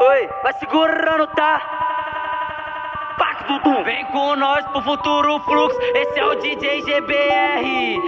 Oi, vai segurando, tá? Pac, Dudu. Vem com nós pro futuro fluxo. Esse é o DJ GBR,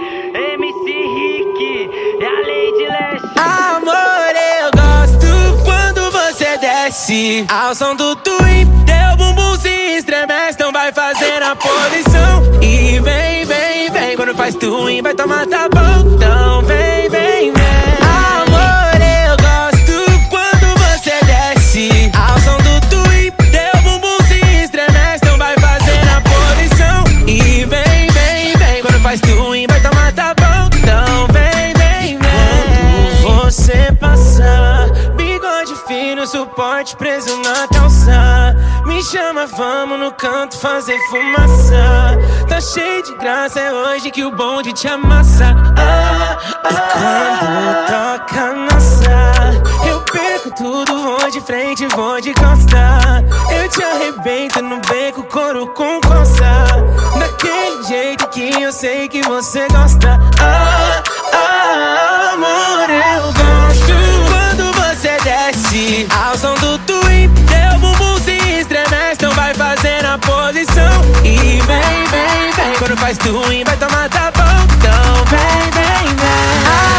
MC Rick e a Lady Leste. Amor, eu gosto quando você desce ao som do TUIM. Teu bumbum se estremece, não vai fazer a posição. E vem, vem, vem, quando faz TUIM vai tomar tá bom. Então vem, vem, vem. Amor, eu gosto quando você desce ao som do TUIM. Teu bumbum se estremece, não vai fazer a posição. E vem, vem, vem, quando faz TUIM vai tomar tá bom. Então vem, vem, vem. Quando você passar, bigode fino, suporte preso na calça. Me chama, vamos no canto fazer fumaça. Tá cheio de graça, é hoje que o bonde te amassa. Quando toca nossa, eu perco tudo, vou de frente, vou de costa. Eu te arrebento no beco, couro com coça. Daquele jeito que eu sei que você gosta. Amor, eu gosto quando você desce ao som do TUIM. Teu bumbum se estremece, não vai fazer a posição. E vem, vem, vem, quando faz TUIM vai tomar tá bom. Então vem, vem, vem.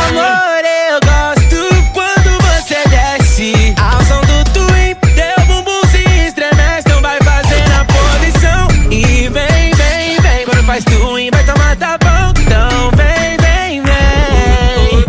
Amor, eu gosto quando você desce ao som do TUIM. Teu bumbum se estremece, não vai fazer a posição. E vem, vem, vem, quando faz TUIM vai tomar tá bom. Então vem, vem, vem.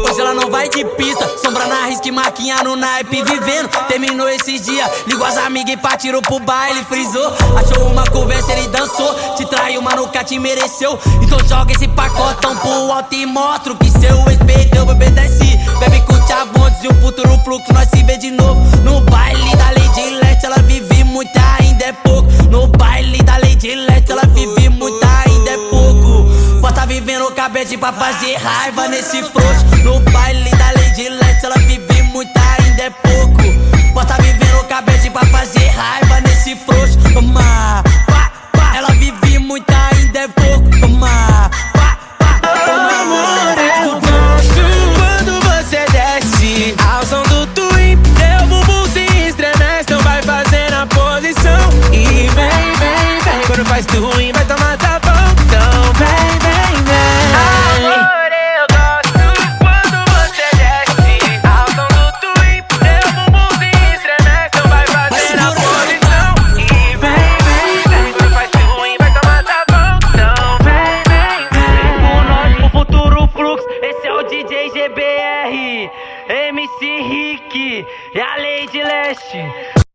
Hoje ela não vai de pista, sombra na risca e marquinha no naipe vivendo. Terminou esses dias, ligou as amigas e partiu pro baile, frisou. Achou uma conversa, ele dançou. Te traiu, mas nunca te mereceu. Então joga esse pacotão pro alto e mostra que seu ex perdeu, bebê desce. Bebe curte a vontes e o futuro fluxo, nós se vê de novo. No baile da Lady Leste, ela vive muito, ainda é pouco. No baile da Lady Leste, ela vive muito, ainda é pouco. Pode tá vivendo cabete pra fazer raiva nesse frouxo. No baile da Lady Leste, ela vive muito, ainda é pouco. Pode tá vivendo cabete pra fazer raiva nesse frouxo. Toma, pá, pá. Ela vive muito, ainda é pouco. Toma, pá, pá. Amor, eu gosto quando você desce ao som do TUIM. Teu bumbum se estremece, não vai fazer a posição. E vem, vem, vem, quando faz TUIM vai tomar tá bom. Então vem, vem, vem. Amor, eu gosto quando você desce ao som do TUIM. Teu bumbum se estremece, não vai fazer a posição. E vem, vem, vem, quando faz TUIM vai tomar tá bom. Então vem, vem, vem. Com nós pro futuro fluxo. Esse é o DJ GBR, MC Rick e a Lady Leste.